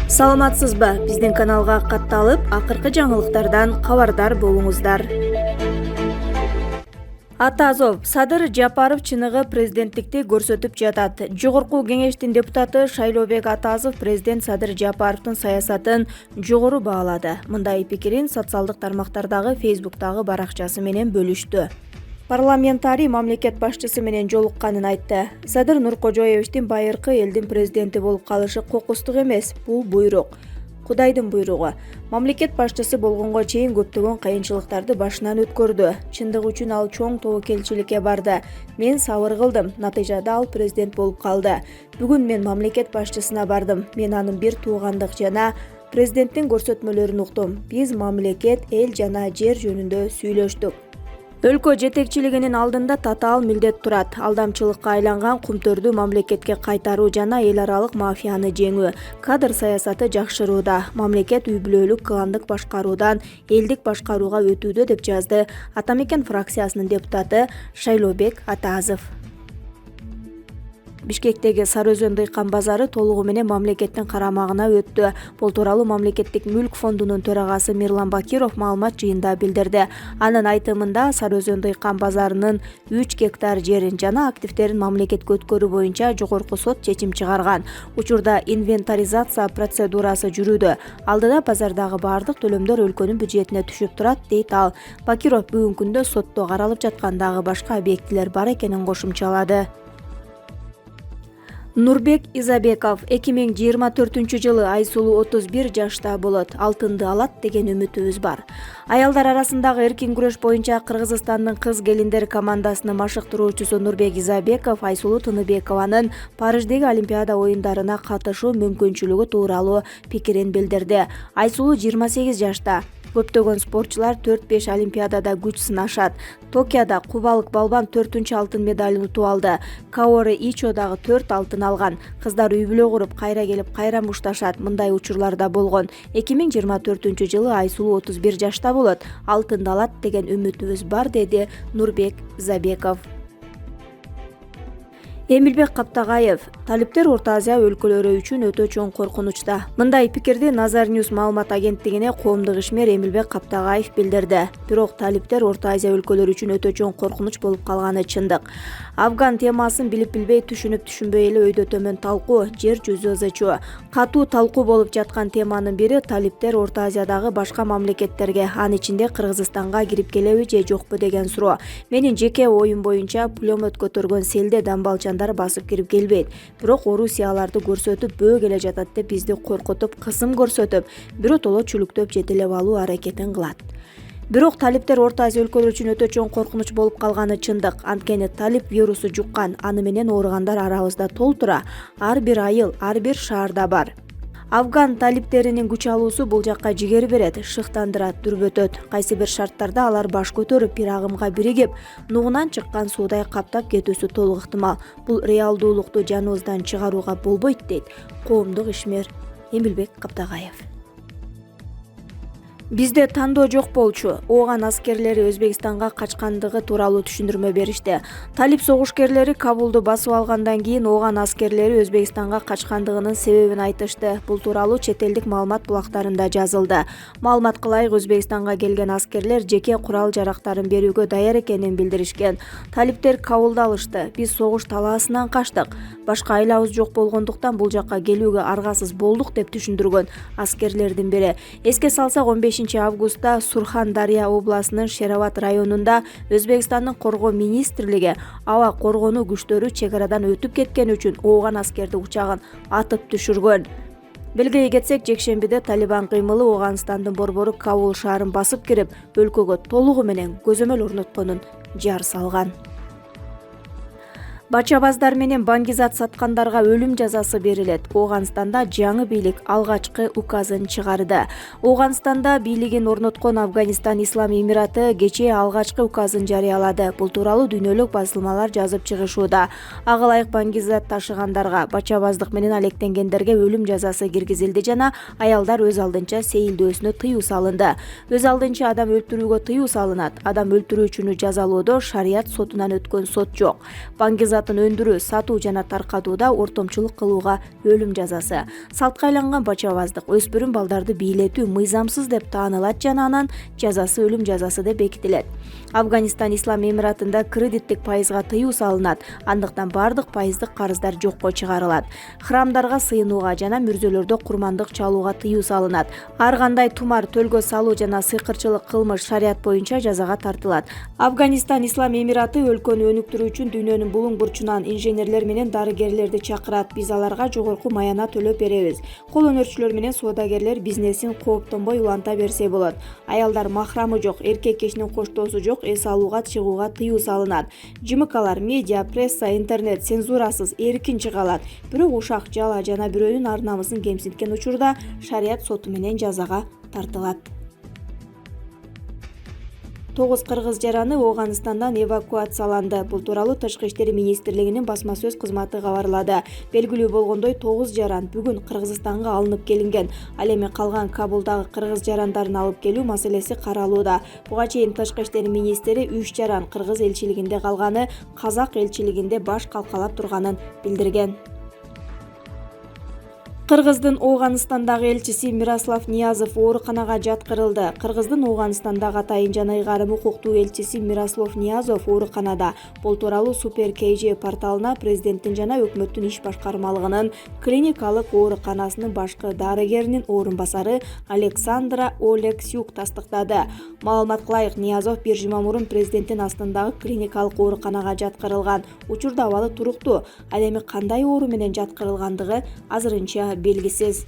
Саламатсызбы? Биздин каналга катталып, акыркы жаңылыктардан кабардар болуңуздар. Атазов Садыр Жапаров чыныгы президенттикти көрсөтүп жатат. Жогорку кеңештин депутаты Шайлообек Атазов президент Садыр Жапаровдун саясатын жогору баалады. Мындай пикирин социалдык тармактардагы Facebook'тагы баракчасы менен бөлүштү. Парламентарий мамлекет башчысы менен жолукканын айтты. Садыр Нуркожоевичтин байыркы элдин президенти болуп калышы кокустук эмес, бул буйрук. Кудайдын буйругу. Мамлекет башчысы болгонго чейин көптөгөн кыйынчылыктарды башынан өткөрдү. Чындык үчүн ал чоң тобокелчиликке барды. Мен сабыр кылдым, натыйжада ал президент болуп калды. Бүгүн мен мамлекет башчысына бардым. Мен анын бир туугандык жана президенттин көрсөтмөлөрүн уктум. Биз мамлекет, эл жана жер жөнүндө сүйлөштүк. Өлкө жетекчилигинин алдында татаал милдет турат. Алдамчылыкка айланган кумтөрдү мамлекетке кайтаруу жана эл аралык мафияны жеңүү. Кадр саясаты жакшырууда. Мамлекет үй бүлөлүк кландык башкаруудан элдик башкарууга өтүүдө деп жазды Ата Мекен фракциясынын депутаты Шайлообек Атазов. Бишкектеги Сары Өзөн дыйкан базары толугу менен мамлекеттин карамагына өттү. Бул тууралуу мамлекеттик мүлк фондунун төрагасы Мирлан Бакиров маалымат жыйында билдирди. Анын айтымында Сары Өзөн дыйкан базарынын 3 гектар жерин жана активдерин мамлекетке өткөрүү боюнча жогорку сот чечим чыгарган. Учурда инвентаризация процедурасы жүрүүдө. Алдыда базардагы бардык төлөмдөр өлкөнүн бюджетине түшүп турат, дейт ал. Бакиров бүгүнкү күндө сотто каралып жаткан дагы башка объектилер бар экенин кошумчалады. Нурбек Изабеков 2024-жылы Айсулуу 31 жашта болот. Алтынды алат деген үмүтүбүз бар. Аялдар арасындагы эркин күрөш боюнча Кыргызстандын кыз келиндер командасынын машыктыруучусу Нурбек Изабеков Айсулуу Тыныбекованын Париждеги Олимпиада оюндарына катышуу мүмкүнчүлүгү тууралуу пикирин билдирди. Айсулуу 28 жашта. Көптөгөн спортчулар 4-5 Олимпиадада күч сынашат. Токиодо кубалык балбан 4-алтын медалын утуп алды. Каори Ичо дагы 4 алтын алган. Кыздар үй бүлө куруп, кайра келип, кайра мушташат. Мындай учурлар да болгон. 2024-жылы Айсулуу 31 жашта болот. Алтынды алат деген үмүтүбүз бар, деди Нурбек Изабеков. Эмилбек Каптагаев талиптер Орто Азия өлкөлөрү үчүн өтө чоң коркунучта. Мындай пикирди Назар Ньюс маалымат агенттигине коомдук ишмер Эмилбек Каптагаев билдирди. Бирок талиптер Орто Азия өлкөлөрү үчүн өтө чоң коркунуч болуп калганы чындык. Афган темасын билип-билбей, түшүнүп-түшүнбөй эле өйдө төмөн талкуу, жер жүзү ызычуу. Катуу талкуу болуп жаткан теманын бири талиптер Орто Азиядагы башка мамлекеттерге, анын ичинде Кыргызстанга кирип келеби же жокпу деген суроо. Менин жеке оюм боюнча пулемет көтөргөн селде дамбалчандар басып кирип келбейт. Бирок Орусия аларды көрсөтүп бөө келе жатат деп бизди коркутуп, кысым көрсөтүп, биротоло чүлүктөп жетелеп алуу аракетин кылат. Бирок талиптер Орто Азия өлкөлөрү үчүн өтө чоң коркунуч болуп калганы чындык. Анткени талип вирусу жуккан, аны менен ооругандар арабызда толтура. Ар бир айыл, ар бир шаарда бар. Афган талиптеринин күч алуусу бул жакка жигер берет, шыктандырат, дүрбөтөт. Кайсы бир шарттарда алар баш көтөрүп, бир агымга биригип, нугунан чыккан суудай каптап кетүүсү толук ыктымал. Бул реалдуулукту жаныбыздан чыгарууга болбойт, дейт коомдук ишмер Эмилбек Каптагаев. Бизде тандоо жок болчу. Ооган аскерлери Өзбекстанга качкандыгы тууралуу түшүндүрмө беришти. Талип согушкерлери Кабулду басып алгандан кийин ооган аскерлери Өзбекстанга качкандыгынын себебин айтышты. Бул тууралуу чет элдик маалымат булактарында жазылды. Маалымат кылайык, Өзбекстанга келген аскерлер жеке курал-жарактарын берүүгө даяр экенин билдиришкен. Талиптер Кабулду алышты. Биз согуш талаасынан качтык. Башка айлабыз жок болгондуктан бул жакка келүүгө аргасыз болдук, деп түшүндүргөн аскерлердин бири. Эске салсак, 15 августта Сурхан-Дарья областынын Шерават районунда Өзбекстандын коргоо министрлиги аба коргонуу күчтөрү чек арадан өтүп кеткен үчүн ооган аскерди учагын атып түшүргөн. Белгилей кетсек, жекшембиде Талибан кыймылы Ооганстандын борбору Кабул шаарын басып кирип, өлкөгө толугу менен көзөмөл орнотконун жар салган. Бачабаздар менен баңгизат саткандарга өлүм жазасы берилет. Ооганстанда жаңы бийлик алгачкы указын чыгарды. Ооганстанда бийлигин орноткон Афганистан Ислам Эмираты кечээ алгачкы указын жарыялады. Бул тууралуу дүйнөлүк басылмалар жазып чыгышууда. Ага ылайык баңгизат ташыгандарга, бачабаздык менен алектенгендерге өлүм жазасы киргизилди жана аялдар өз алдынча сейилдөөсүнө тыюу салынды. Өз алдынча адам өлтүрүүгө тыюу салынат. Адам өлтүрүүчүнү жазалоодо шарият сотунан өткөн сот жок. Баңгизат затын өндүрүү, сатуу жана таркатууда ортомчулук кылууга өлүм жазасы. Салтка айланган бачабаздык, өспүрүм балдарды бийлетүү мыйзамсыз деп таанылат жана анан жазасы өлүм жазасы деп бекитилет. Афганистан Ислам Эмиратында кредиттик пайызга тыюу салынат, андыктан бардык пайыздык карыздар жокко чыгарылат. Храмдарга сыйынууга жана мүрзөлөрдө курмандык чалууга тыюу салынат. Ар кандай тумар, төлгө салуу жана сыйкырчылык кылмыш шарият боюнча жазага тартылат. Афганистан Ислам Эмираты өлкөнү өнүктүрүү үчүн дүйнөнүн булуң бурчунан инженерлер менен дарыгерлерди чакырат. Биз аларга жогорку маяна төлөп беребиз. Кол өнөрчүлөр менен соодагерлер бизнесин кооптонбой уланта берсе болот. Аялдар махрамы жок, эркек кишинин коштоосу жок эс алууга чыгууга тыюу салынат. ЖМКлар, медиа, пресса, интернет цензурасыз эркин чыга алат. Бирок ушак, жала жана бирөөнүн ар намысын кемсинткен учурда шарият соту менен жазага тартылат. 9 кыргыз жараны Ооганстандан эвакуацияланды. Бул тууралуу Тышкы иштер министрлигинин басма сөз кызматы кабарлады. Белгилүү болгондой, 9 жаран бүгүн Кыргызстанга алынып келинген. Ал эми калган Кабулдагы кыргыз жарандарын алып келүү маселеси каралууда. Буга чейин Тышкы иштер министри 3 жаран кыргыз элчилигинде калганы, казак элчилигинде баш калкалап турганын билдирген. Кыргыздын Ооганстандагы элчиси Мирослав Ниязов ооруканага жаткырылды. Кыргыздын Ооганстандагы атайын жана ыйгарым укуктуу элчиси Мирослав Ниязов ооруканада. Бул тууралуу Супер КЖ порталына президенттин жана өкмөттүн иш башкармалыгынын клиникалык ооруканасынын башкы дарыгеринин орун басары Александра Олексюк тастыктады. Маалымат кылайык, Ниязов бир жума мурун президенттин астындагы клиникалык ооруканага жаткырылган. Учурда абалы туруктуу. Ал эми кандай оору менен жаткырылгандыгы азырынча белгисиз.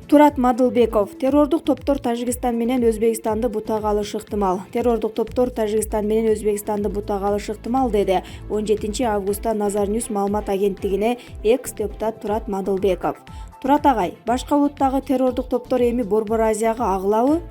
Турат Мадылбеков: террордук топтор Тажикстан менен Өзбекстанды бутага алышы ыктымал. Террордук топтор Тажикстан менен Өзбекстанды бутага алышы ыктымал, деди 17 августта Назар Ньюс маалымат агенттигине экс-депутат Турат Мадылбеков. Турат агай, башка улуттагы террордук топтор эми Борбор Азияга агылабы?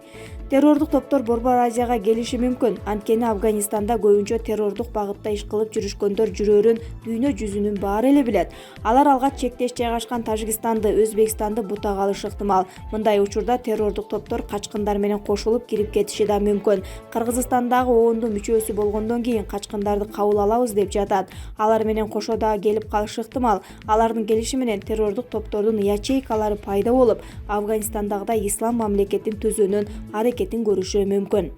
Террордук топтор Борбор Азияга келиши мүмкүн. Анткени Афганистанда көбүнчө террордук багытта иш кылып жүрүшкөндөр жүрөрүн дүйнө жүзүнүн баары эле билет. Алар алгач чектеш жайгашкан Тажикстанды, Өзбекстанды бутага алышы ыктымал. Мындай учурда террордук топтор качкындар менен кошулуп кирип кетиши да мүмкүн. Кыргызстандагы оондун мүчөсү болгондон кийин качкындарды кабыл алабыз деп жатат. Алар менен кошо дагы келип калышы ыктымал. Алардын келиши менен террордук топтордун ячейкалары пайда болуп, Афганистандагыдай ислам мамлекетин түзүүнүн аракетин көрүшү мүмкүн.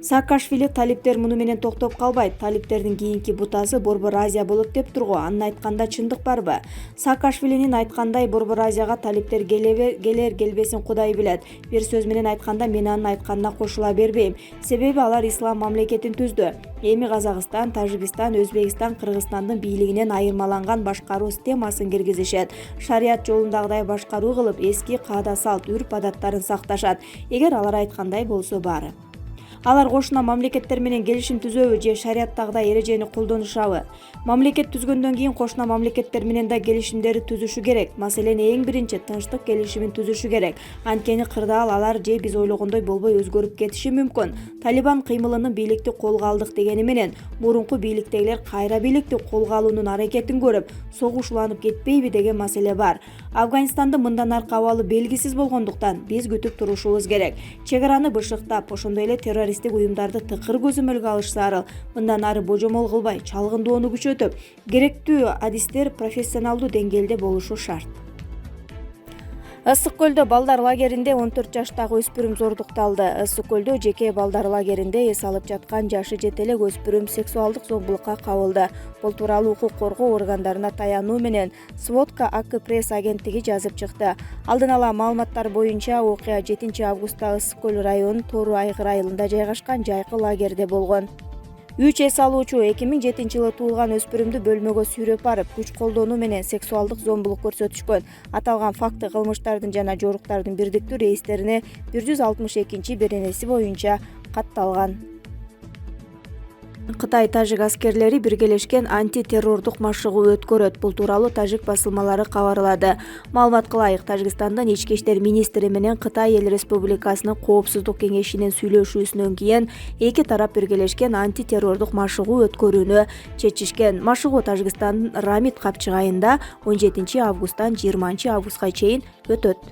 Саакашвили талиптер муну менен токтоп калбайт. Талиптердин кийинки бутасы Борбор Азия болот деп тургу. Анын айтканда чындык барбы? Саакашвилинин айткандай, Борбор Азияга талиптер келер келбесин Кудай билет. Бир сөз менен айтканда, мен анын айтканына кошула бербейм. Себеби алар ислам мамлекетин түздү. Эми Казакстан, Тажикстан, Өзбекстан Кыргызстандын бийлигинен айырмаланган башкаруу системасын киргизишет. Шарият жолундагыдай башкаруу кылып, эски каада салт, үрп адаттарын сакташат. Эгер алар айткандай болсо баары. Алар кошуна мамлекеттер менен келишим түзөбү же шарияттагыдай эрежени колдонушабы? Мамлекет түзгөндөн кийин кошуна мамлекеттер менен да келишимдерди түзүшү керек. Маселени эң биринчи тынчтык келишимин түзүшү керек. Анткени кырдаал алар же биз ойлогондой болбой өзгөрүп кетиши мүмкүн. Талибан кыймылынын бийликти колго алдык дегени менен мурунку бийликтегилер кайра бийликти колго алуунун аракетин көрүп, согуш уланып кетпейби деген маселе бар. Афганистандын мындан аркы абалы белгисиз болгондуктан биз күтүп турушубуз керек. Чек араны бышыктап, ошондой эле террористтик уюмдарды тыкыр көзөмөлгө алыш зарыл. Мындан ары божомол кылбай, чалгындоону күчөтүп, керектүү адистер профессионалдуу деңгээлде болушу шарт. Ысык көлдө балдар лагеринде 14 жаштагы өспүрүм зордукталды. Ысык көлдө жеке балдар лагеринде эс алып жаткан жашы жете элек өспүрүм сексуалдык зомбулукка кабылды. Бул тууралуу укук коргоо органдарына таянуу менен Сводка АК пресс агенттиги жазып чыкты. Алдын ала маалыматтар боюнча окуя 7 августта Ысык көл районунун Тору Айгыр айылында жайгашкан жайкы лагерде болгон. 3 эс алуучу 2007-жылы туулган өспүрүмдү бөлмөгө сүйрөп барып, күч колдонуу менен сексуалдык зомбулук көрсөтүшкөн. Аталган факты кылмыштардын жана жоруктардын бирдиктүү рейстерине 162-беренеси боюнча катталган. Кытай тажик аскерлери биргелешкен анти-террордук машыгуу өткөрөт. Бул тууралуу тажик басылмалары кабарлады. Маалымат кылайык, Тажикстандын ички иштер министри менен Кытай эл республикасынын коопсуздук кеңешинин сүйлөшүүсүнөн кийин эки тарап биргелешкен анти-террордук машыгуу өткөрүүнү чечишкен. Машыгуу Тажикстандын Рамит капчыгайында 17 августтан 20 августка чейин өтөт.